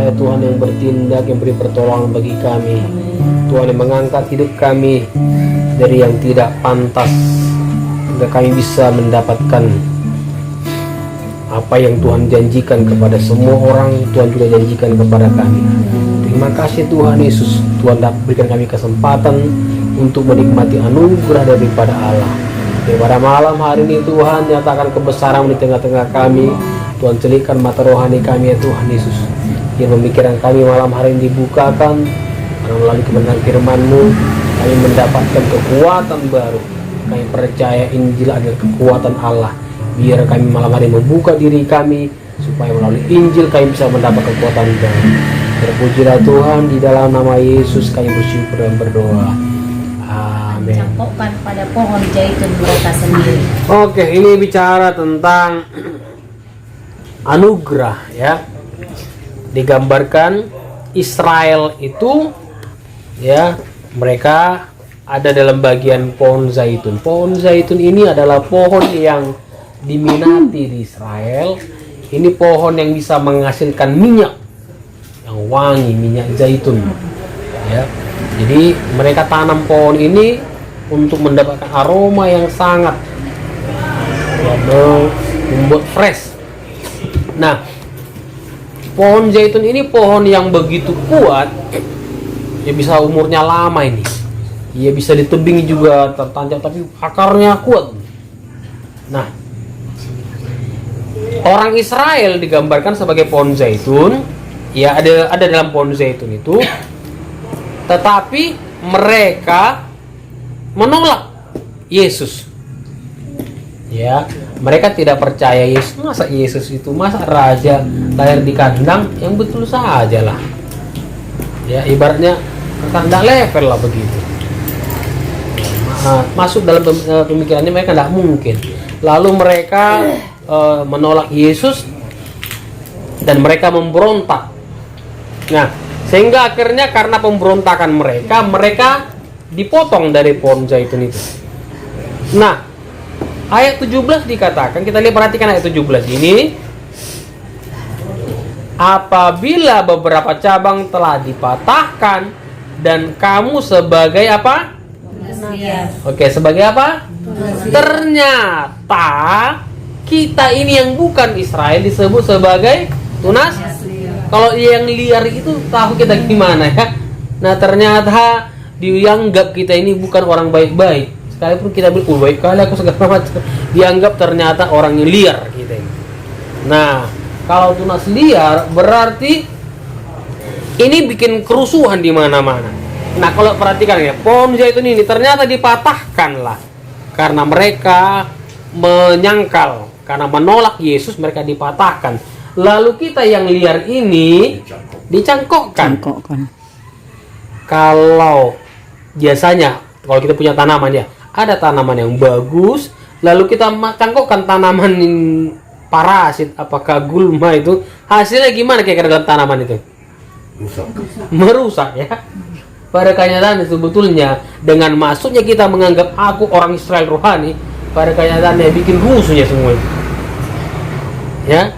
ya Tuhan yang bertindak, yang beri pertolongan bagi kami. Tuhan yang mengangkat hidup kami dari yang tidak pantas, sehingga kami bisa mendapatkan apa yang Tuhan janjikan kepada semua orang. Tuhan juga janjikan kepada kami. Terima kasih Tuhan Yesus. Tuhan dapat berikan kami kesempatan untuk menikmati anugerah daripada Allah. Pada malam hari ini Tuhan nyatakan kebesaran di tengah-tengah kami. Tuhan celihkan mata rohani kami ya Tuhan Yesus. Yang pemikiran kami malam hari ini dibukakan, karena melalui kebenaran firman-Mu kami mendapatkan kekuatan baru. Kami percaya Injil adalah kekuatan Allah. Biar kami malam hari membuka diri kami, supaya melalui Injil kami bisa mendapat kekuatan baru. Terpujilah Tuhan, di dalam nama Yesus kami bersyukur dan berdoa. Amin. Campurkan pada pohon zaitun mereka sendiri. Oke, ini bicara tentang anugerah ya. Digambarkan Israel itu ya, mereka ada dalam bagian pohon zaitun. Pohon zaitun ini adalah pohon yang diminati di Israel. Ini pohon yang bisa menghasilkan minyak yang wangi, minyak zaitun ya. Jadi mereka tanam pohon ini untuk mendapatkan aroma yang sangat ya, membuat fresh. Nah, pohon zaitun ini pohon yang begitu kuat, ya bisa umurnya lama ini. Ya bisa ditebing juga tertancap, tapi akarnya kuat. Nah, orang Israel digambarkan sebagai pohon zaitun, ya ada dalam pohon zaitun itu, tetapi mereka menolak Yesus. Ya, mereka tidak percaya Yesus. Masa Yesus itu, masa raja lahir di kandang, yang betul saja lah. Ya, ibaratnya ke kandang level lah begitu. Masuk dalam pemikirannya mereka tidak mungkin. Lalu mereka menolak Yesus dan mereka memberontak. Nah, sehingga akhirnya karena pemberontakan mereka dipotong dari pohon zaitun itu. Nah, ayat 17 dikatakan, kita lihat, perhatikan ayat 17 ini. Apabila beberapa cabang telah dipatahkan dan kamu sebagai apa? Oke, sebagai apa? Ternyata kita ini yang bukan Israel disebut sebagai tunas. Kalau yang liar itu tahu kita gimana ya. Nah, ternyata dianggap kita ini bukan orang baik-baik. Sekalipun kita bilang baik kali aku segala macam, dianggap ternyata orang yang liar kita ini. Nah, kalau tunas liar berarti ini bikin kerusuhan di mana-mana. Nah, kalau perhatikan ya, pohon zaitun ini ternyata dipatahkan lah karena mereka menyangkal, karena menolak Yesus mereka dipatahkan. Lalu kita yang liar ini dicangkokkan. Kalau biasanya kalau kita punya tanaman ya, ada tanaman yang bagus, lalu kita cangkokkan tanaman parasit, apakah gulma itu, hasilnya gimana kira-kira dalam tanaman itu? Merusak ya. Pada kenyataan sebetulnya dengan masuknya kita menganggap aku orang Israel rohani, pada kenyataannya bikin rusuhnya semua itu. Ya.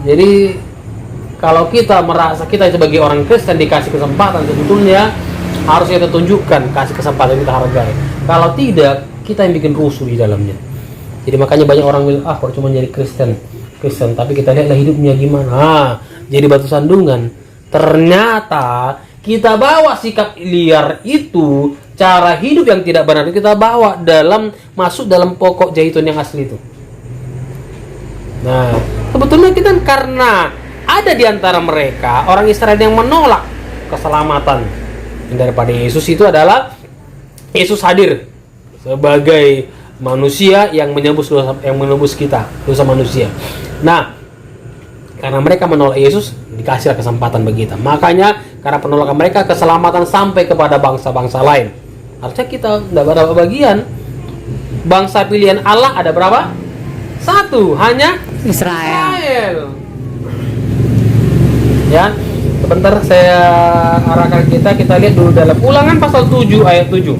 Jadi kalau kita merasa kita sebagai orang Kristen dikasih kesempatan, sebetulnya harus kita tunjukkan, kasih kesempatan, kita hargai. Kalau tidak, kita yang bikin rusuh di dalamnya. Jadi makanya banyak orang bilang, kok cuma jadi Kristen, tapi kita lihatlah hidupnya gimana. Jadi batu sandungan. Ternyata kita bawa sikap liar itu, cara hidup yang tidak benar itu kita bawa masuk dalam pokok zaitun yang asli itu. Nah, sebetulnya kita karena ada di antara mereka orang Israel yang menolak keselamatan daripada Yesus, itu adalah Yesus hadir sebagai manusia yang menebus kita, dosa manusia. Nah, karena mereka menolak Yesus, dikasih kesempatan bagi kita. Makanya karena penolakan mereka, keselamatan sampai kepada bangsa-bangsa lain. Harusnya kita tidak berapa bagian. Bangsa pilihan Allah ada berapa? Satu, hanya Israel. Ya, sebentar saya arahkan kita lihat dulu dalam Ulangan pasal 7 ayat 7.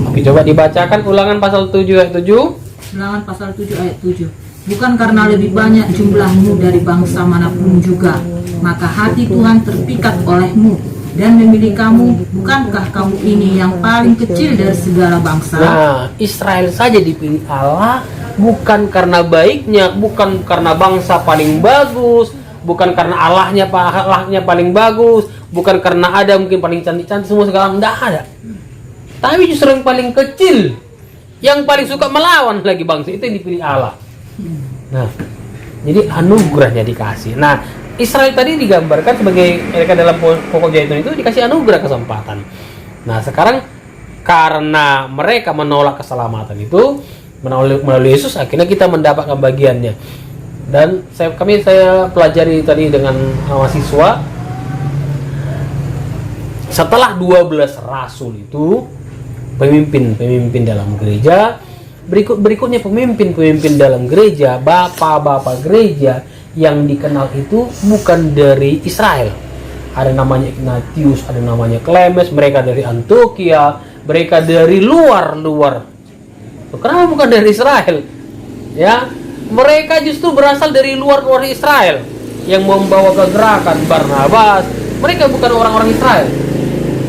Oke, coba dibacakan Ulangan pasal 7 ayat 7. Ulangan pasal 7 ayat 7. bukan karena lebih banyak jumlahmu dari bangsa manapun juga. Maka hati Tuhan terpikat olehmu dan memilih kamu. Bukankah kamu ini yang paling kecil dari segala bangsa? Nah, Israel saja dipilih Allah bukan karena baiknya, bukan karena bangsa paling bagus, bukan karena Allahnya paling bagus, bukan karena ada mungkin paling cantik-cantik semua segala, enggak ada. Tapi justru yang paling kecil, yang paling suka melawan lagi bangsa itu yang dipilih Allah. Nah, jadi anugerahnya dikasih. Nah, Israel tadi digambarkan sebagai mereka dalam pokok zaitun itu dikasih anugerah kesempatan. Nah, sekarang karena mereka menolak keselamatan itu melalui Yesus, akhirnya kita mendapatkan bagiannya. Dan saya pelajari tadi dengan mahasiswa, setelah 12 rasul itu pemimpin dalam gereja, berikutnya pemimpin dalam gereja, bapak-bapak gereja yang dikenal itu bukan dari Israel. Ada namanya Ignatius, ada namanya Clemens, mereka dari Antioquia, mereka dari luar. Kenapa bukan dari Israel? Ya, mereka justru berasal dari luar Israel yang membawa kegerakan Barnabas. Mereka bukan orang-orang Israel.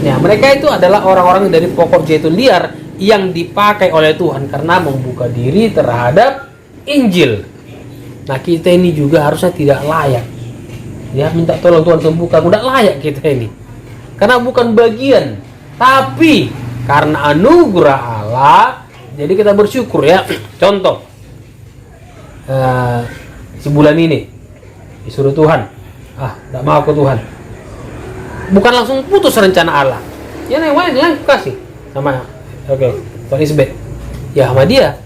Ya, mereka itu adalah orang-orang dari pokok zaitun liar yang dipakai oleh Tuhan karena membuka diri terhadap Injil. Nah, kita ini juga harusnya tidak layak. Ya, minta tolong Tuhan sembuhkan. Tidak layak kita ini. Karena bukan bagian. Tapi karena anugerah Allah, jadi kita bersyukur ya. Contoh, sebulan ini disuruh Tuhan, tidak mau aku Tuhan. Bukan langsung putus rencana Allah. Ya, yang lain kasih sama. Oke, Tuhan Isbet. Ya, sama dia.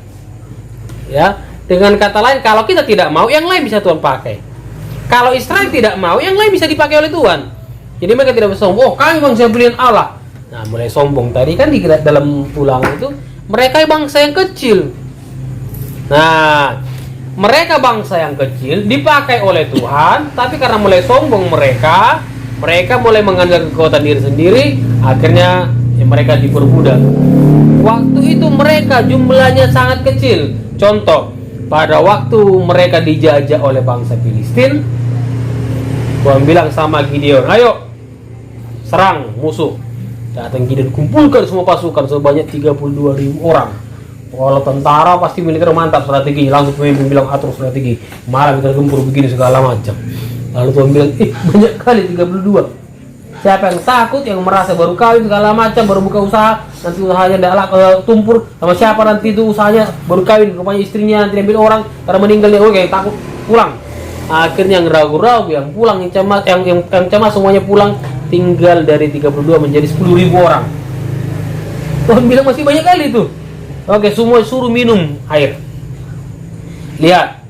Ya. Dengan kata lain, kalau kita tidak mau, yang lain bisa Tuhan pakai. Kalau Israel tidak mau, yang lain bisa dipakai oleh Tuhan. Jadi mereka tidak bersombong, kami bangsa pilihan Allah. Nah, mulai sombong tadi kan di dalam Ulangan itu, mereka bangsa yang kecil. Nah, mereka bangsa yang kecil dipakai oleh Tuhan, tapi karena mulai sombong mereka mulai mengandalkan kekuatan diri sendiri, akhirnya mereka diperbudak. Waktu itu mereka jumlahnya sangat kecil. Contoh, pada waktu mereka dijajah oleh bangsa Filistin, Tuhan bilang sama Gideon, ayo serang musuh. Datang Gideon, kumpulkan semua pasukan sebanyak 32.000 orang. Kalau tentara pasti militer mantap strategi. Langsung pemimpin bilang atur strategi. Malah kita gempur begini segala macam. Lalu Tuhan bilang, banyak kali 32. Siapa yang takut, yang merasa baru kawin segala macam, baru buka usaha, nanti usahanya tidak tumpur sama siapa nanti itu usahanya baru kawin, rupanya istrinya nanti ambil orang karena meninggal dia, oke takut pulang. Akhirnya yang ragu-ragu, yang pulang, yang cemas semuanya pulang, tinggal dari 32 menjadi 10.000 orang. Tuhan bilang masih banyak kali itu. Oke, semua suruh minum air. Lihat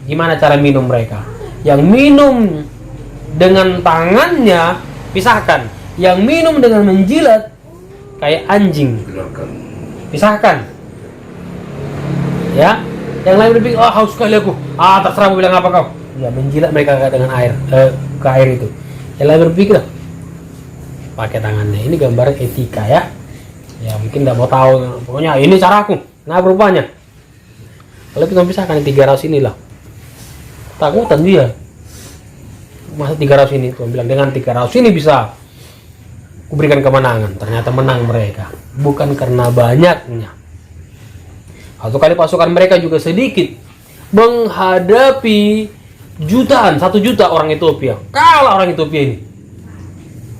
gimana cara minum mereka. Yang minum dengan tangannya pisahkan, yang minum dengan menjilat kayak anjing pisahkan. Ya, yang lain berpikir, haus sekali aku, terserah mau bilang apa kau. Ya, menjilat mereka dengan air ke air itu. Yang lain berpikir, pakai tangannya. Ini gambaran etika ya. Ya mungkin tidak mau tahu, pokoknya ini caraku. Nah berupanya, kalau kita pisahkan 3 raus inilah, takutan dia. Masa 3 raus ini, Tuhan bilang dengan 3 raus ini bisa kuberikan kemenangan. Ternyata menang mereka, bukan karena banyaknya. Satu kali pasukan mereka juga sedikit menghadapi jutaan, 1 juta orang Ethiopia. Kalah orang Ethiopia ini.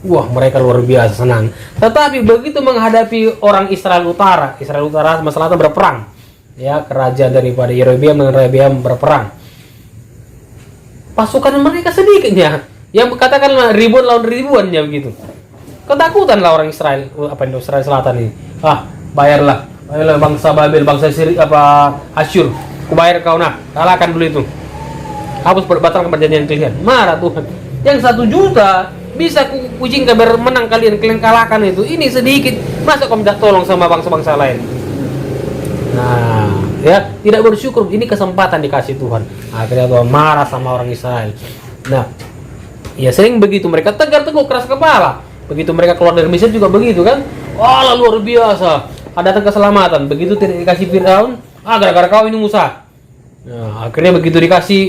Wah, mereka luar biasa senang. Tetapi begitu menghadapi orang Israel Utara sama Selatan berperang. Ya, kerajaan daripada Yerobeam dengan Rehoboam berperang. Pasukan mereka sedikitnya, yang katakanlah ribuan lawan ribuannya begitu. Ketakutanlah orang Israel, Israel Selatan ini. Bayarlah bangsa Babel, bangsa Asyur. Kubayar kau, kalahkan dulu itu. Hapus batalkan perjanjian kalian. Marah Tuhan. Yang 1 juta bisa kucingkan bermenang kalian kalahkan itu. Ini sedikit, masa kau minta tolong sama bangsa-bangsa lain? Nah, ya, tidak bersyukur. Ini kesempatan dikasih Tuhan. Akhirnya Tuhan marah sama orang Israel. Nah, ya sering begitu, mereka tegar-teguh, keras kepala. Begitu mereka keluar dari Mesir juga begitu kan. Wah, luar biasa, ada datang keselamatan. Begitu tidak dikasih Firaun, gara-gara kau ini Musa. Nah, akhirnya begitu dikasih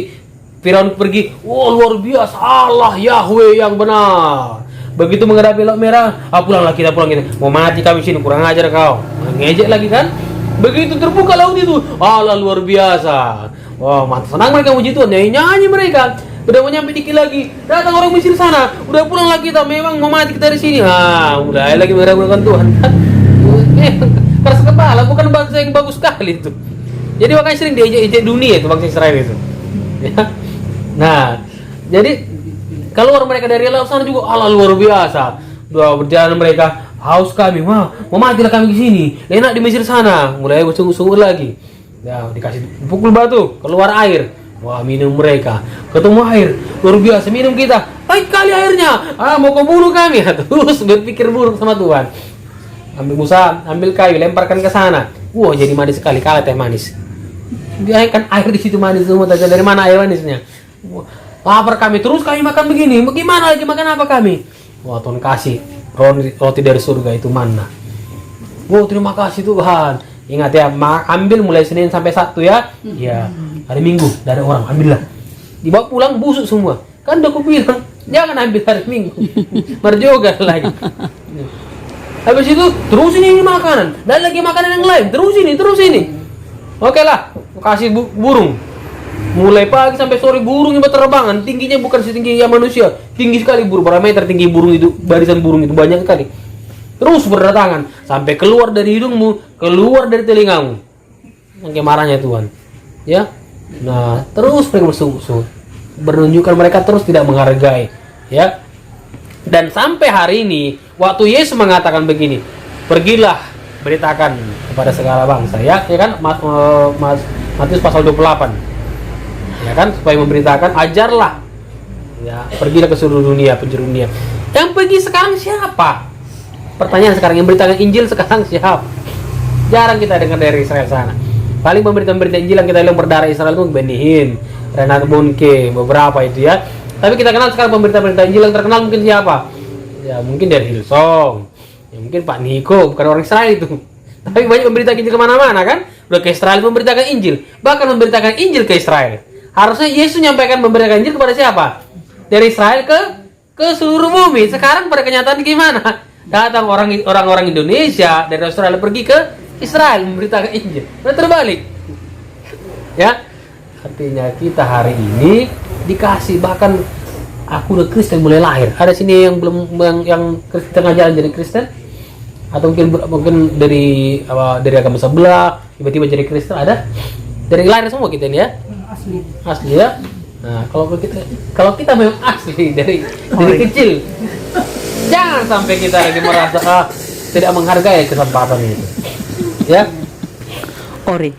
Firaun pergi, luar biasa, Allah Yahweh yang benar. Begitu menghadapi laut merah, pulang kita, mau mati kami sini, kurang ajar kau. Ngejek lagi kan. Begitu terbuka laut itu, Allah luar biasa. Wah, senang mereka puji Tuhan, nyanyi mereka. Udah mau nyampe dikit lagi, datang orang Mesir sana, udah pulang lagi kita, memang mau mati kita di sini. Mulai lagi meragukan Tuhan. Keras kepala, bukan bangsa yang bagus sekali itu. Jadi makanya sering diejek dunia itu bangsa Israel itu. Ya. Nah, jadi keluar mereka dari laut sana juga Allah luar biasa. Dua berjalan mereka, haus kami, mau matilah kami di sini. Enak di Mesir sana, mulai bersungut-sungut lagi. Ya, dikasih pukul batu, keluar air. Wah, minum mereka. Ketemu air, luar biasa minum kita. Baik kali airnya. Mau kau bunuh kami. Terus berpikir buruk sama Tuhan. Ambil kayu, lemparkan ke sana. Wah, jadi manis sekali, kalah teh manis. Dia kan air di situ manis semua, dari mana air manisnya? Lapar kami, terus kami makan begini. Bagaimana lagi makan apa kami? Wah, Tuhan kasih roti dari surga itu manna. Wow, terima kasih Tuhan. Ingat ya, ambil mulai Senin sampai Sabtu ya. Ya, hari Minggu dari orang ambillah. Dibawa pulang busuk semua. Kan udah aku bilang, jangan ambil hari Minggu. Merjoga lagi. Habis itu terus ini makanan, dan lagi makanan yang lain. Terus ini. Oke lah, kasih burung. Mulai pagi sampai sore burung yang berterbangan, tingginya bukan setinggi yang manusia, tinggi sekali burung, berapa meter tinggi burung itu, barisan burung itu banyak sekali. Terus berdatangan sampai keluar dari hidungmu, keluar dari telingamu. Yang marahnya Tuhan. Ya. Nah, terus mereka bersungut-sungut, menunjukkan mereka terus tidak menghargai, ya. Dan sampai hari ini, waktu Yesus mengatakan begini, pergilah beritakan kepada segala bangsa, ya kan, Matius pasal 28. Ya kan, supaya memberitakan, ajarlah, ya, pergilah ke seluruh dunia, penjuru dunia. Yang pergi sekarang siapa? Pertanyaan sekarang, yang beritakan Injil sekarang siapa? Jarang kita dengar dari Israel sana. Paling pemberita Injil yang kita lihat berdarah Israel itu Benny Hinn, Renat Bunke, beberapa itu ya. Tapi kita kenal sekarang pemberita Injil yang terkenal mungkin siapa? Ya mungkin dari Hillsong, ya, mungkin Pak Niko, bukan orang Israel itu. Tapi banyak pemberita Injil kemana-mana kan? Udah ke Israel memberitakan Injil, bahkan memberitakan Injil ke Israel. Harusnya Yesus menyampaikan memberitakan Injil kepada siapa? Dari Israel ke seluruh bumi. Sekarang pada kenyataan gimana? Datang orang-orang Indonesia dari Australia pergi ke Israel memberitakan Injil. Udah terbalik. Ya. Artinya kita hari ini dikasih, bahkan aku udah Kristen mulai lahir. Ada sini yang belum yang tengah jalan jadi Kristen? Atau mungkin dari agama sebelah tiba-tiba jadi Kristen ada? Dari lahir semua kita ini ya. Asli ya. Nah, kalau kita memang asli dari kecil, jangan sampai kita lagi merasa tidak menghargai kesempatan itu. Ya. Ori.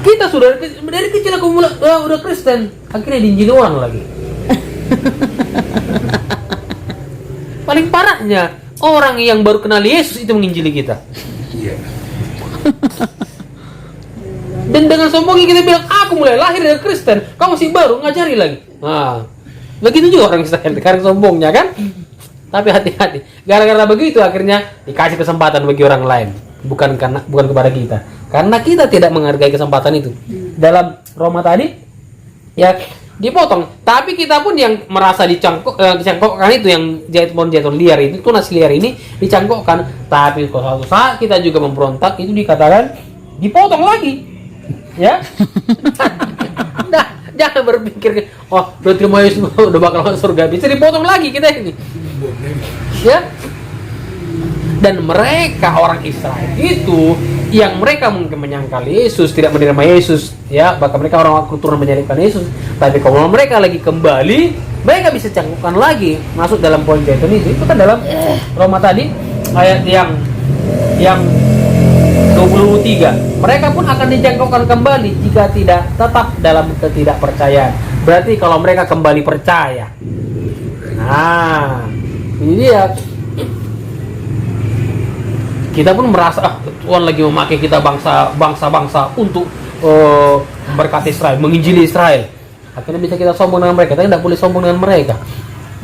Kita sudah dari kecil aku mulai udah Kristen, akhirnya diinjili orang lagi. Paling parahnya orang yang baru kenal Yesus itu menginjili kita. Iya. Dan dengan sombongnya kita bilang, aku mulai lahir dari Kristen, kamu masih baru ngajari lagi. Nah, begitu juga orang Israel, karena sombongnya kan. Tapi hati-hati, gara-gara begitu akhirnya dikasih kesempatan bagi orang lain, bukan kepada kita, karena kita tidak menghargai kesempatan itu. Dalam Roma tadi, ya dipotong. Tapi kita pun yang merasa dicangkokkan itu, yang jahit liar itu, tunas liar ini dicangkokkan. Tapi kalau suatu saat kita juga memberontak, itu dikatakan dipotong lagi. Ya, nah, jangan berpikir, udah terima Yesus, udah bakal masuk surga, bisa dipotong lagi kita ini. Ya, dan mereka orang Israel itu yang mereka mungkin menyangkal Yesus, tidak menerima Yesus, ya, bahkan mereka orang keturunan menyalibkan Yesus. Tapi kalau mereka lagi kembali, mereka bisa cangkukkan lagi masuk dalam poin jahitun itu kan dalam Roma tadi ayat yang 23. Mereka pun akan dijangkaukan kembali jika tidak tetap dalam ketidakpercayaan. Berarti kalau mereka kembali percaya. Nah, ini dia. Kita pun merasa Tuhan lagi memakai kita bangsa untuk memberkati Israel, menginjili Israel. Akhirnya bisa kita sombong dengan mereka. Tapi tidak boleh sombong dengan mereka.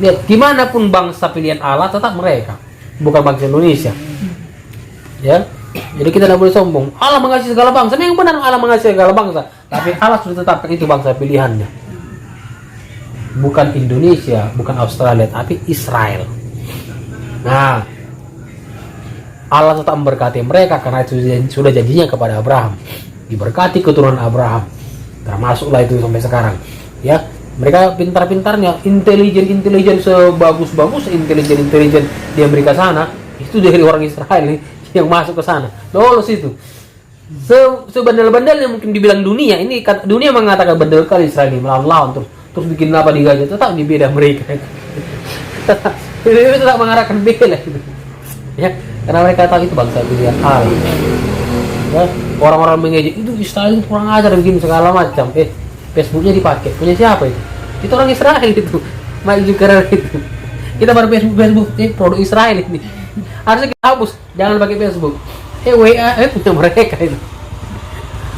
Lihat, dimanapun bangsa pilihan Allah tetap mereka, bukan bangsa Indonesia. Ya. Jadi kita tidak boleh sombong. Allah mengasihi segala bangsa. Yang benar Allah mengasihi segala bangsa. Tapi Allah sudah tetapkan itu bangsa pilihannya. Bukan Indonesia, bukan Australia, tapi Israel. Nah, Allah tetap memberkati mereka karena itu sudah janjinya kepada Abraham. Diberkati keturunan Abraham. Termasuklah itu sampai sekarang. Ya, mereka pintar-pintarnya, intelijen sebagus-bagus intelijen di Amerika sana itu dari orang Israel nih yang masuk ke sana, lolos itu. Sebandel-bandelnya mungkin dibilang dunia, ini dunia mengatakan bandel kali Israel ini melawan terus bikin apa di Gaza, tetap di beda mereka. Itu tetap mengarahkan bela gitu. Ya, karena mereka tahu itu bangsa pilihan Allah. Ya, orang-orang mengejek itu Israel itu kurang ajar begini segala macam. Facebooknya dipakai, punya siapa itu? Itu orang Israel itu, Mike Zuckerberg itu. Kita baru Facebook produk Israel ini. Harusnya kita hapus, jangan pakai Facebook. WA punya mereka itu.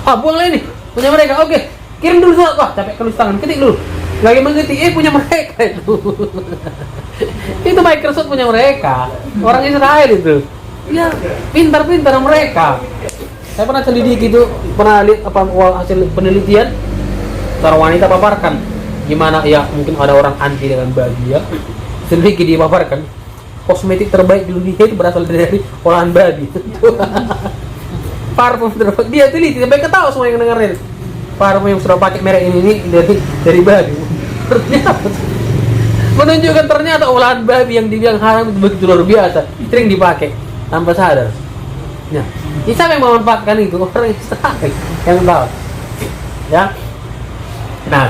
Buanglah ini, punya mereka. Oke, kirim dulu surat. Wah, capek kelus tangan, ketik dulu. Lagi mengetik, punya mereka itu. Itu Microsoft punya mereka, orang Israel itu. Ya, pintar-pintar mereka. Saya pernah selidiki itu, pernah lihat hasil penelitian. Seorang wanita paparkan gimana ya, mungkin ada orang anti dengan babi ya. Selidiki dia paparkan kosmetik terbaik di dunia itu berasal dari olahan babi. Parfum terbaik dia teliti sampai ketawa semua yang dengerin. Parfum yang sudah pakai merek ini dari babi. Ternyata menunjukkan ternyata olahan babi yang dibilang haram itu begitu luar biasa, sering dipakai tanpa sadar. Nah, siapa yang memanfaatkan itu? Orang Israel yang tahu. Ya. Nah,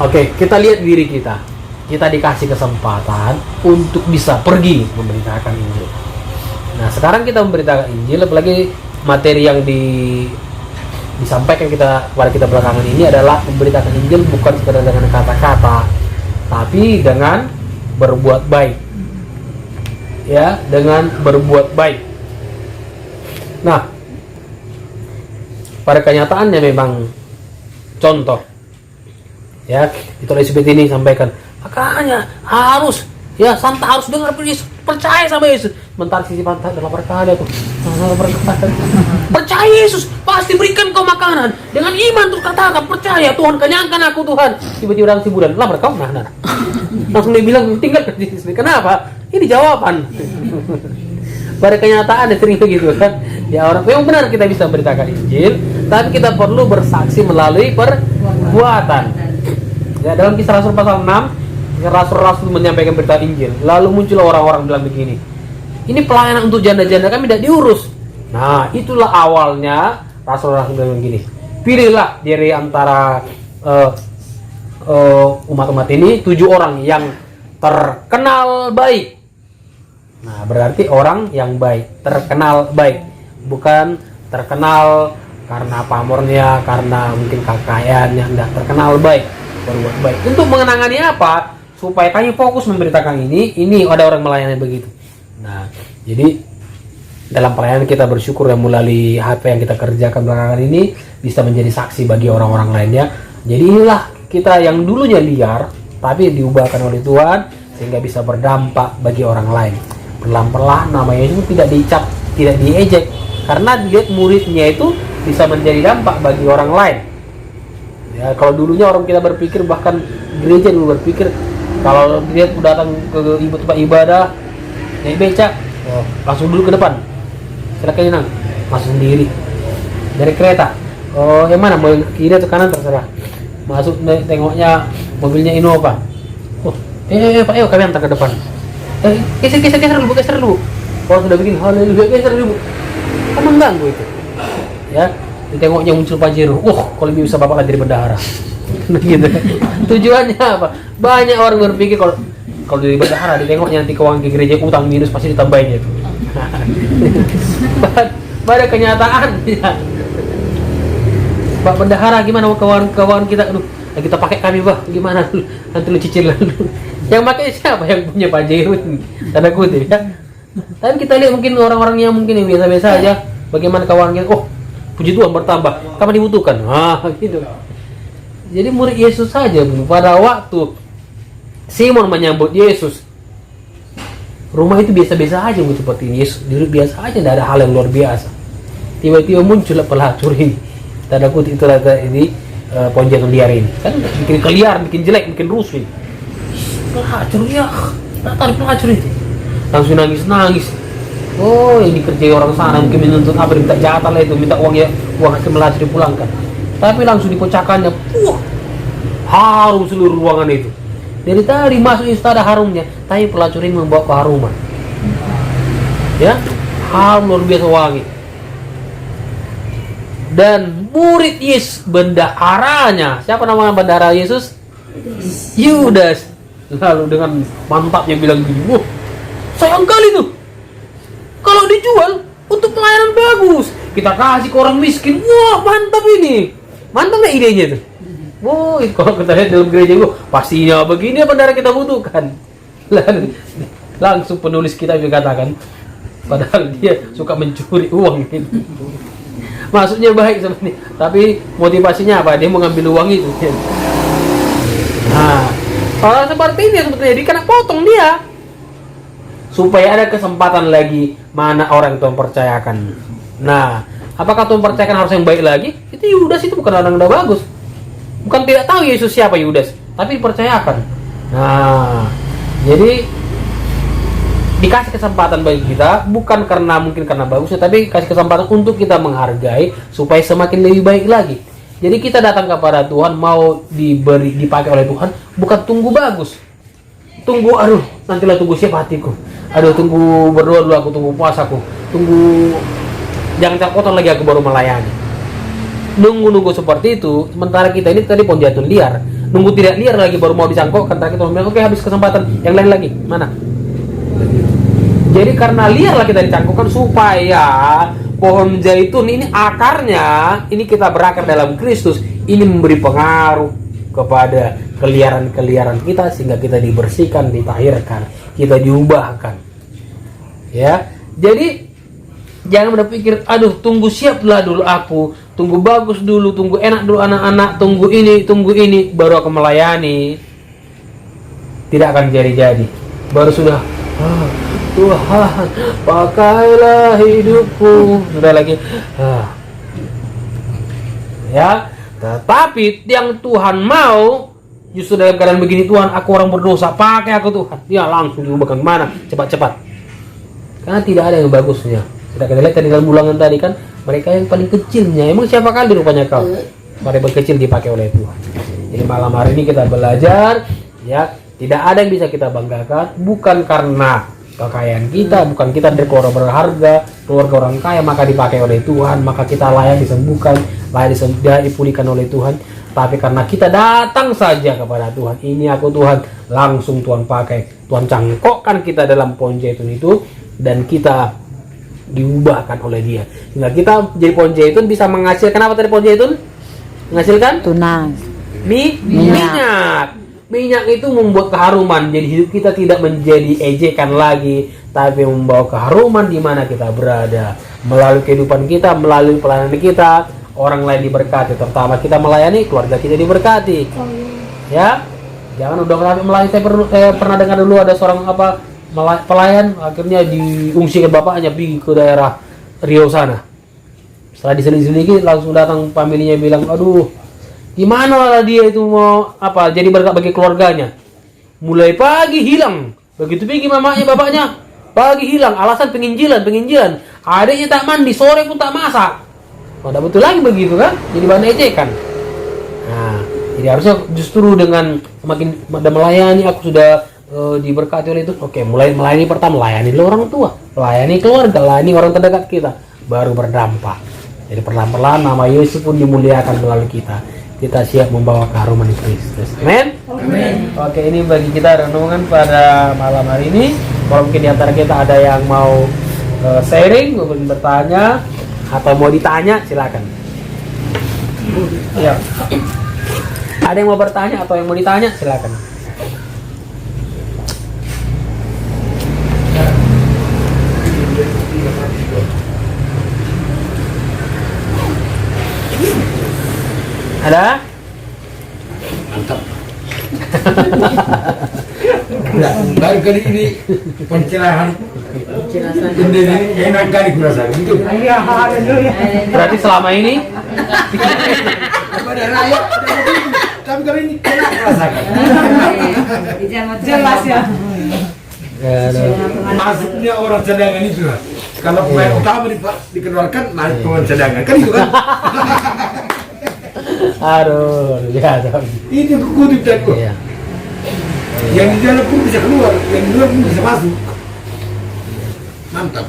oke, kita lihat diri kita. Kita dikasih kesempatan untuk bisa pergi memberitakan Injil. Nah, sekarang kita memberitakan Injil, apalagi materi yang disampaikan kepada kita belakangan ini adalah memberitakan Injil bukan sekedar dengan kata-kata, tapi dengan berbuat baik. Ya, dengan berbuat baik. Nah, pada kenyataannya memang contoh. Ya, itu seperti ini sampaikan. Makanya harus Santa harus dengar Yesus, percaya sama Yesus. Bentar sisi pantai dalam perkara tuh. Percaya Yesus, pasti berikan kau makanan. Dengan iman terus katakan percaya Tuhan kenyangkan aku Tuhan. Tiba-tiba orang si bulan, lah mereka nah. Langsung dia bilang tinggal di sini. Kenapa? Ini jawaban. Pada kenyataan sering begitu kan. Ya orang memang benar kita bisa beritakan Injil, tapi kita perlu bersaksi melalui perbuatan. Ya, dalam Kisah Rasul pasal 6 Rasul-rasul menyampaikan berita Injil. Lalu muncul orang-orang bilang begini, ini pelayanan untuk janda-janda kami tidak diurus. Nah, itulah awalnya Rasul-rasul bilang begini, pilihlah dari antara umat-umat ini 7 orang yang terkenal baik. Nah, berarti orang yang baik, terkenal baik, bukan terkenal karena pamornya, karena mungkin kekayaannya, enggak, terkenal baik, berbuat baik. Untuk mengenangani apa? Supaya kami fokus memberitakan ini ada orang melayani begitu. Nah, jadi dalam pelayanan kita bersyukur yang melalui HP yang kita kerjakan belakangan ini bisa menjadi saksi bagi orang-orang lainnya. Jadi inilah kita yang dulunya liar tapi diubahkan oleh Tuhan sehingga bisa berdampak bagi orang lain. Perlahan-lahan nama Yesus tidak dicap, tidak diejek, karena dilihat muridnya itu bisa menjadi dampak bagi orang lain. Ya, kalau dulunya orang kita berpikir, bahkan gereja dulu berpikir, kalau dia datang ke tempat ibadah naik becak, langsung duduk ke depan, silakan Inang, masuk sendiri dari kereta, yang mana mau kiri atau kanan terserah, masuk tengoknya mobilnya Innova, Pak, ayo kami antar ke depan, geser dulu, kalau sudah bikin haleluya geser dulu, kan mengganggu itu, ya. Ditengoknya muncul Pajero, kalau bisa bapak jadi bendahara. Gitu. Tujuannya apa? Banyak orang berpikir kalau jadi bendahara ditengoknya nanti keuangan ke gereja utang minus pasti ditambahin itu. Pada kenyataan ya. Pak bendahara gimana keuangan kita? Aduh, kita pakai kami bah, gimana dulu? Nanti lu cicil dulu. Yang pakai siapa? Yang punya Pajero ini. Tanda kutip ya. Tapi kita lihat mungkin orang-orang yang mungkin yang biasa-biasa aja, bagaimana keuangan kita? Puji Tuhan bertambah, kapan dibutuhkan? Gitu. Jadi murid Yesus saja pada waktu Simon menyambut Yesus, rumah itu biasa-biasa aja seperti ini. Yesus duduk biasa aja, tidak ada hal yang luar biasa. tiba-tiba muncul pelacur ini. Tanda kutip itu ini pohon jaitun liar ini. Kan bikin keliar, bikin jelek, bikin rusuh. Pelacur ya, tarik pelacur itu. Langsung nangis. Oh, ini kerja orang sana mungkin menuntut apa, minta jatah lah itu, minta uang hasil melacur dipulangkan. Tapi langsung dipecahkannya, harum seluruh ruangan itu. Dari tadi masuk itu ada harumnya, tapi pelacur ini membawa keharuman. Ya, harum luar biasa wangi. Dan murid Yesus, bendaharanya, siapa nama bendahara Yesus? Yudas. Lalu dengan mantapnya bilang gini, wah, sayang kali tuh. Kalau dijual untuk pelayanan bagus, kita kasih ke orang miskin. Wah, mantap ini. Mantap nggak idenya tuh? Wah, kalau kita lihat dalam gereja itu, pastinya begini apa bendahara kita butuhkan. Langsung penulis kita juga katakan, padahal dia suka mencuri uang itu. Maksudnya baik sebenarnya, tapi motivasinya apa? Dia mau ngambil uang itu. Nah, orang seperti ini sebetulnya dikena potong dia, supaya ada kesempatan lagi mana orang yang Tuhan percayakan. Nah, apakah Tuhan percayakan harus yang baik lagi? Itu Yudas itu bukan orang yang udah bagus. Bukan tidak tahu Yesus siapa Yudas, tapi dipercayakan. Nah, jadi dikasih kesempatan bagi kita, bukan mungkin karena bagusnya, tapi kasih kesempatan untuk kita menghargai supaya semakin lebih baik lagi. Jadi kita datang kepada Tuhan mau dipakai oleh Tuhan, bukan tunggu bagus. Tunggu, nantilah tunggu siap hatiku. Tunggu berdoa dulu aku, tunggu puasaku. Tunggu, jangan kotor lagi aku baru melayani. Nunggu seperti itu, sementara kita ini tadi pohon jaitun liar. Nunggu tidak liar lagi baru mau dicangkokkan, kita bilang, oke, habis kesempatan, yang lain lagi, mana? Jadi karena liarlah kita dicangkokkan supaya pohon zaitun ini akarnya, ini kita berakar dalam Kristus, ini memberi pengaruh kepada keliaran-keliaran kita sehingga kita dibersihkan, ditahirkan, kita diubahkan. Ya, jadi jangan berpikir, tunggu siaplah dulu aku, tunggu bagus dulu, tunggu enak dulu anak-anak, tunggu ini, baru aku melayani. Tidak akan jadi-jadi. Baru sudah, Tuhan, pakailah hidupku. Sudah lagi, ya. Tetapi yang Tuhan mau, justru dalam keadaan begini, Tuhan, aku orang berdosa, pakai aku Tuhan. Dia langsung diubahkan mana? Cepat-cepat. Karena tidak ada yang bagusnya. Sudah kita lihat tadi dalam ulangan tadi kan, mereka yang paling kecilnya. Emang siapa kali rupanya kau? Mereka kecil dipakai oleh Tuhan. Jadi malam hari ini kita belajar, ya, tidak ada yang bisa kita banggakan, bukan karena kekayaan kita, bukan kita dari keluarga berharga, keluarga orang kaya maka dipakai oleh Tuhan, maka kita layak disembuhkan, layak dipulihkan oleh Tuhan. Tapi karena kita datang saja kepada Tuhan, ini aku Tuhan, langsung Tuhan pakai, Tuhan cangkokkan kita dalam pohon zaitun itu, dan kita diubahkan oleh Dia. Sehingga kita jadi pohon zaitun bisa menghasilkan apa tadi pohon zaitun? Menghasilkan tunas, minyak. Minyak itu membuat keharuman, jadi hidup kita tidak menjadi ejekan lagi, tapi membawa keharuman di mana kita berada. Melalui kehidupan kita, melalui pelayanan kita, orang lain diberkati, terutama kita melayani, keluarga kita diberkati. Ya, jangan udah melayani. Saya pernah dengar dulu ada seorang pelayan, akhirnya diungsikan bapaknya pergi ke daerah Riau sana. Setelah diselidiki, langsung datang familinya bilang, gimana lah dia itu mau jadi berkat bagi keluarganya. Mulai pagi hilang, begitu pergi mamanya bapaknya, pagi hilang, alasan penginjilan. Adiknya tak mandi, sore pun tak masak. Udah betul lagi begitu kan, jadi bahan ejekan. Nah, jadi harusnya justru dengan semakin melayani, aku sudah diberkati oleh itu. Oke, mulai melayani pertama, layani orang tua, layani keluarga, layani orang terdekat kita, baru berdampak. Jadi perlahan-lahan nama Yesus pun dimuliakan melalui kita. Kita siap membawa keharuman Kristus. Amin. Oke, ini bagi kita renungan pada malam hari ini. Kalau mungkin di antara kita ada yang mau sharing, mungkin bertanya atau mau ditanya, silakan. Ya. Ada yang mau bertanya atau yang mau ditanya, silakan. Ada? Mantap. Nah, baru kali ini pencerahan sendiri enak kali kurasa gitu. Berarti selama ini Pada rakyat tapi kali ini enak kurasakan. Jelas ya. Masuknya orang cadangan itu lah. Kalau pemain utama dikeluarkan, masuk pemain cadangan kan itu kan. aduh ya Ini kutip dan gua. iya. Yang di dalam pun bisa keluar, yang di luar pun bisa masuk. Mantap.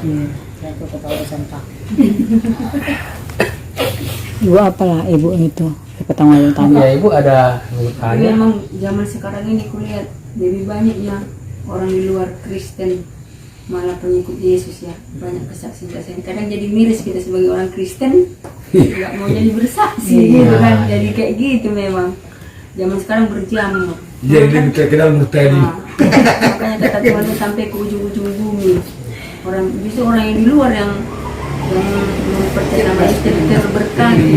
Ibu apalah ibu itu? Pertama yang tanya. Ya ibu ada Tapi tanya. memang zaman sekarang ini kulihat lebih banyaknya orang di luar Kristen malah pengikut Yesus ya, banyak kesaksian. Kadang jadi miris kita sebagai orang Kristen nggak mau jadi bersaksi gitu kan, jadi kayak gitu memang. Zaman sekarang berjamur. Jadi lebih terkenal murtadi. Nah, makanya kata Tuhan itu sampai ke ujung-ujung bumi. Bisa orang yang di luar yang percaya nama Yesus terberkati.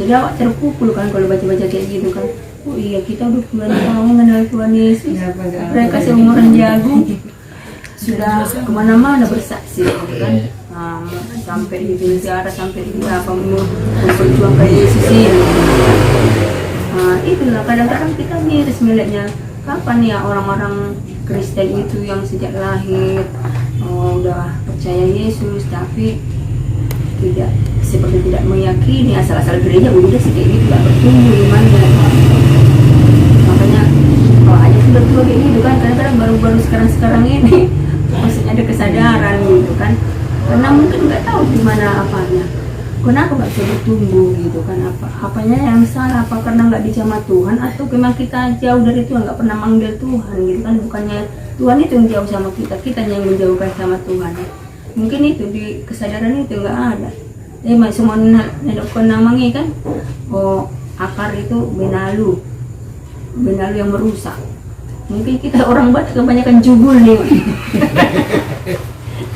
Jadi awak terpukul kan kalau baca-baca kayak gitu kan. Oh iya, kita udah puluhan tahun mengenal Tuhan Yesus. Mereka seumuran jagung sudah kemana-mana bersaksi gitu kan. Sampai di penjara, sampai di apa memperjuangkan Yesus ini. Itulah kadang-kadang kita miris melihatnya, kapan ya orang-orang Kristen itu yang sejak lahir udah percaya Yesus tapi seperti tidak meyakini, asal-asal gereja udah sih kayak gitu, gak bertumbuh imannya. Makanya kalau aja sudah tua kayak gitu kan, kadang-kadang baru-baru sekarang ini maksudnya ada kesadaran gitu kan, karena mungkin nggak tahu gimana apanya, kenapa nggak bisa bertumbuh gitu kan, apanya yang salah, apa karena nggak dijamah Tuhan atau memang kita jauh dari Tuhan, nggak pernah manggil Tuhan gitu kan. Bukannya Tuhan itu yang jauh sama kita, kita yang menjauhkan sama Tuhan. Mungkin itu di kesadaran itu nggak ada. Semua nenokkan namanya kan, akar itu benalu yang merusak. Mungkin kita orang Batak kebanyakan jugul nih.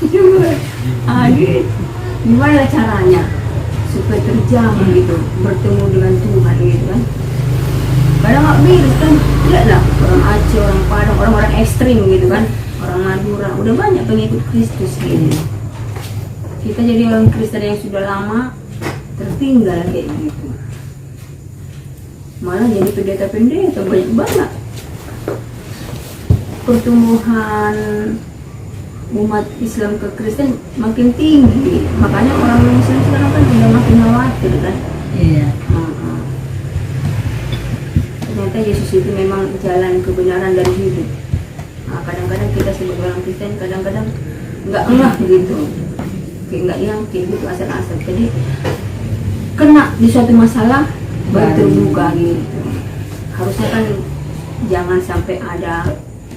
Jugul. Gitu. Gimana caranya supaya terjamin gitu, bertemu dengan Tuhan gitu kan? Kadang nggak miris kan, lihatlah orang Aceh, orang Padang, orang-orang ekstrim gitu kan, orang Madura, udah banyak pengikut Kristus gitu. Kita jadi orang Kristen yang sudah lama tertinggal kayak gitu, malah jadi pendeta-pendeta banyak banget. Pertumbuhan umat Islam ke Kristen makin tinggi, makanya orang Muslim sekarang kan udah makin khawatir kan. Iya. Ternyata Yesus itu memang jalan kebenaran dan hidup. Kadang-kadang kita sebagai orang Kristen kadang-kadang nggak gitu, kayak nggak yakin gitu asal-asal. Jadi kena di suatu masalah baru terbuka gitu. Harusnya kan jangan sampai ada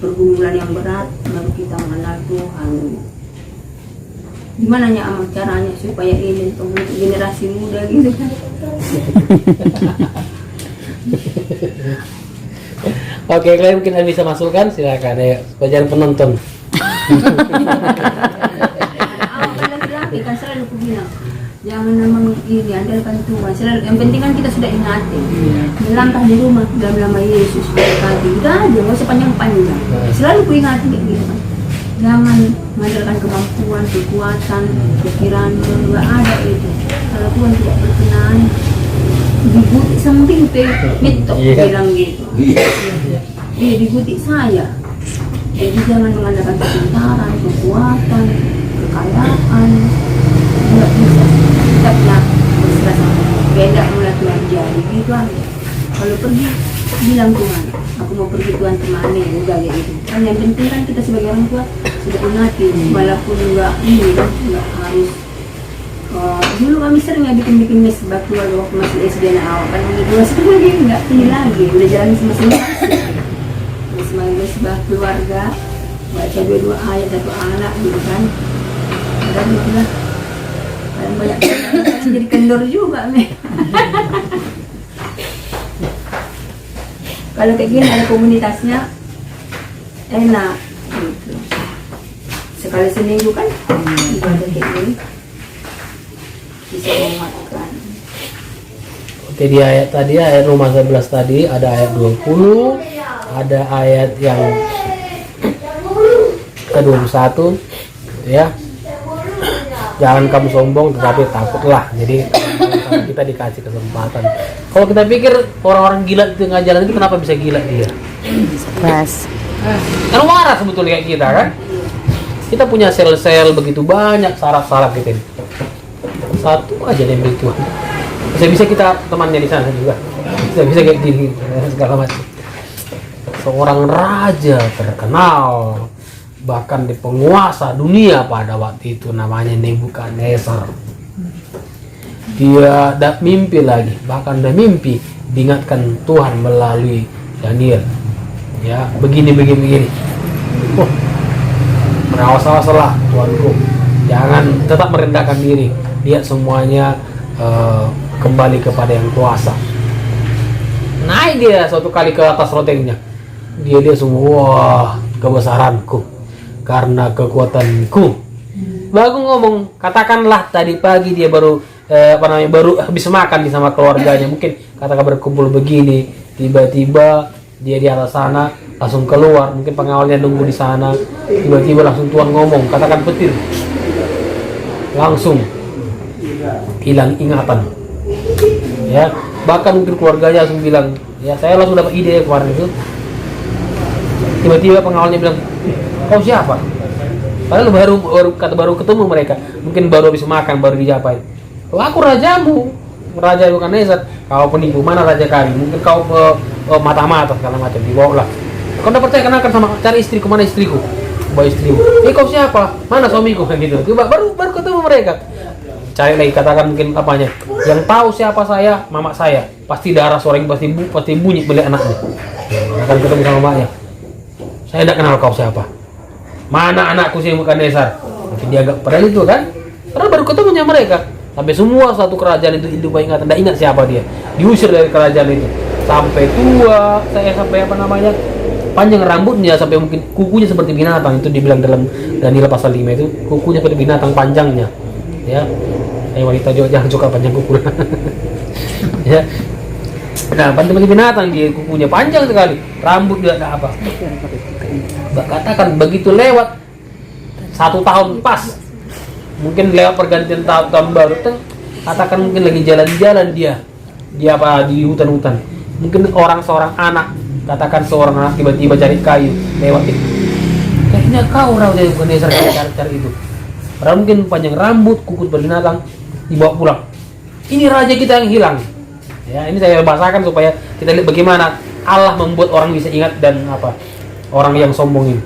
pergumulan yang berat baru kita mengenal Tuhan. Gimana ya amal caranya supaya ini untuk generasi muda gitu kan? Oke, kalian mungkin bisa masukkan, silakan ya, sebagian penonton. Laki-laki kan selalu aku bilang, jangan memang ini andalkan Tuhan. Selalu, yang penting kan kita sudah ingatin, melangkah di rumah dalam nama Yesus berkati. Udah aja, nggak usah panjang-panjang. Selalu ku ingatin kayak gitu kan. Jangan mengandalkan kemampuan, kekuatan, pikiran, nggak ada itu. Kalau Tuhan tidak berkenan, digutik samping mitok bilang gitu. Iya digutik saya. Jadi jangan mengandalkan kepintaran, kekuatan, kekayaan. Nggak bisa. Tetaplah berserah sama beda mulai Tuhan jadi gitu aja. Kalau pergi bilang Tuhan, aku mau pergi Tuhan temani, udah kayak gitu. Kan yang penting kan kita sebagai orang tua sudah ingatin, walaupun nggak harus. Dulu kami sering ya bikin mesbah keluarga waktu masih SD anak awal kan, dulu sekarang lagi nggak ini lagi, udah jalan masing-masing mesbah keluarga, baca 2 ayat 1 anak gitu kan. Dan itulah kadang banyak jadi kendor juga nih. Kalau kayak gini ada komunitasnya enak gitu. Sekali seminggu kan ibadah kayak gini bisa menguatkan. Oke, di ayat tadi, ayat Roma 11 tadi ada ayat 20, ada ayat yang ke-21 ya, jangan kamu sombong tetapi takutlah. Jadi kita dikasih kesempatan. Kalau kita pikir orang-orang gila di tengah jalan itu kenapa bisa gila dia? Stres. Kan waras sebetulnya kayak kita kan. Kita punya sel-sel begitu banyak saraf-saraf kita ini. Satu aja yang milik Tuhan. Bisa-bisa kita temannya di sana juga. Bisa-bisa kayak gini segala macam. Seorang raja terkenal bahkan di penguasa dunia pada waktu itu namanya Nebukadnezar. Dia mimpi lagi, bahkan dia mimpi diingatkan Tuhan melalui Daniel. Ya, begini. Oh, berawas-awaslah Tuanku. Jangan tetap merendahkan diri. Lihat semuanya kembali kepada yang kuasa. Naik dia suatu kali ke atas lotengnya. Dia semua kebesaranku karena kekuatanku. Baru ngomong, katakanlah tadi pagi dia baru baru habis makan sama keluarganya, mungkin katakan berkumpul begini, tiba-tiba dia di atas sana langsung keluar, mungkin pengawalnya nunggu di sana, tiba-tiba langsung Tuhan ngomong, katakan petir, langsung hilang ingatan. Ya, bahkan mungkin keluarganya langsung bilang, ya saya langsung dapat ide kemarin itu. Tiba-tiba pengawalnya bilang, kau siapa? Padahal baru ketemu mereka, mungkin baru habis makan, baru dijapai. Oh, aku rajamu, Raja Nebukadnezar. Kau penipu, mana raja kami? Mungkin kau mata-mata segala macam, dibawalah. Kau tidak percaya, kenalkan sama, cari istriku, mana istriku? Bawa istrimu. Kau siapa? Mana suamiku? Gitu. Coba baru ketemu mereka. Cari lagi, katakan mungkin apanya? Yang tahu siapa saya, mama saya. Pasti darah suaranya pasti bunyi beli anaknya. Akan ketemu sama mamanya. Saya tidak kenal kau siapa. Mana anakku sih Nebukadnezar? Mungkin dia agak padahal itu kan. Padahal baru ketemunya mereka. Sampai semua satu kerajaan itu hidup ingatan, tidak ingat siapa dia. Diusir dari kerajaan itu. Sampai tua, sampai panjang rambutnya, sampai mungkin kukunya seperti binatang. Itu dibilang dalam Daniel pasal 5 itu, kukunya seperti binatang panjangnya. Ya. Wanita juga jangan suka panjang kuku. Ya. Nah, seperti binatang dia, kukunya panjang sekali. Rambut juga enggak apa. Katakan begitu lewat 1 tahun pas, mungkin lewat pergantian tahun baru, katakan mungkin lagi jalan-jalan dia apa di hutan-hutan, mungkin seorang anak, katakan seorang anak tiba-tiba cari kayu lewat itu, kayaknya kau Raja Nebukadnezar cari itu, padahal mungkin panjang rambut, kuku berbinatang, dibawa pulang. Ini raja kita yang hilang. Ya, ini saya bahasakan supaya kita lihat bagaimana Allah membuat orang bisa ingat dan orang yang sombong ini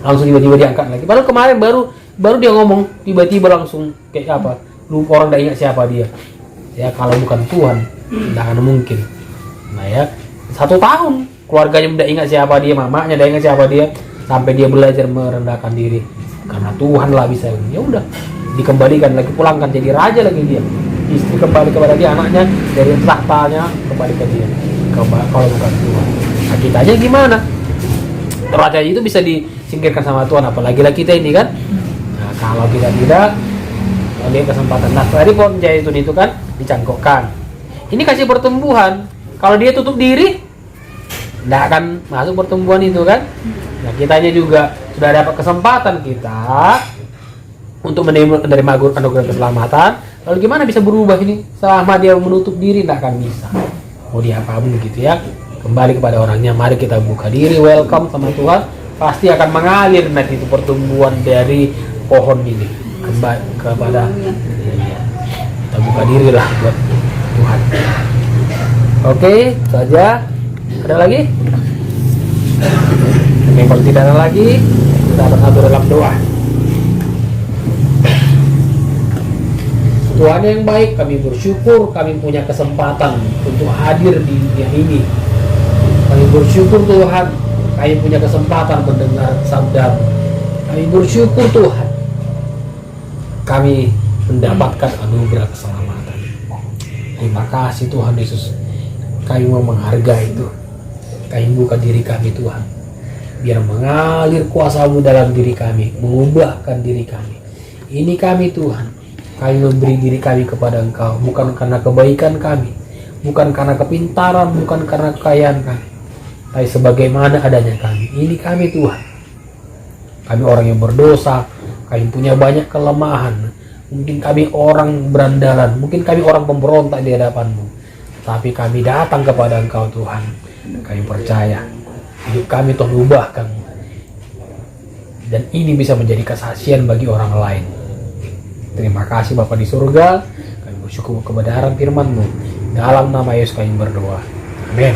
langsung tiba-tiba diangkat lagi. Padahal kemarin baru dia ngomong, tiba-tiba langsung kayak lupa, orang tidak ingat siapa dia. Ya, kalau bukan Tuhan tidak akan mungkin. Nah ya, 1 tahun keluarganya tidak ingat siapa dia, mamanya tidak ingat siapa dia, sampai dia belajar merendahkan diri karena Tuhan lah bisa. Ya udah, dikembalikan lagi, pulangkan jadi raja lagi dia. Istri kembali kepada dia, anaknya dari tahtanya kembali ke dia. Kalau bukan Tuhan, nah kitanya gimana? Raja itu bisa disingkirkan sama Tuhan, apalagi lah kita ini kan. Nah, kalau kita tidak, dia kesempatan. Nah, tadi pohon zaitun itu kan dicangkokkan. Ini kasih pertumbuhan. Kalau dia tutup diri, tidak akan masuk pertumbuhan itu kan. Nah, kitanya juga sudah dapat kesempatan kita untuk menerima anugerah keselamatan. Lalu gimana bisa berubah ini? Selama dia menutup diri, tidak akan bisa. Mau diapapun begitu ya. Kembali kepada orangnya, mari kita buka diri, welcome sama Tuhan, pasti akan mengalir nanti itu pertumbuhan dari pohon ini kembali kepada kita buka diri lah buat Tuhan. Oke, saja. Ada lagi? Oke, kalau tidak ada lagi, kita bersatu dalam doa. Tuhan yang baik, kami bersyukur kami punya kesempatan untuk hadir di dunia ini. Kami bersyukur Tuhan, kami punya kesempatan mendengar sabda-Mu. Kami bersyukur Tuhan, kami mendapatkan anugerah keselamatan. Terima kasih Tuhan Yesus. Kami mau menghargai itu. Kami buka diri kami Tuhan, biar mengalir kuasa-Mu dalam diri kami, mengubahkan diri kami. Ini kami Tuhan, kami memberi diri kami kepada Engkau, bukan karena kebaikan kami, bukan karena kepintaran, bukan karena kekayaan kami, Tapi sebagaimana adanya kami, ini kami Tuhan. Kami orang yang berdosa, kami punya banyak kelemahan. Mungkin kami orang berandalan, mungkin kami orang pemberontak di hadapan-Mu. Tapi kami datang kepada Engkau Tuhan. Kami percaya hidup kami Tuhan ubahkan. Dan ini bisa menjadi kesaksian bagi orang lain. Terima kasih Bapa di surga. Kami bersyukur kebenaran firman-Mu. Dalam nama Yesus kami berdoa. Amin.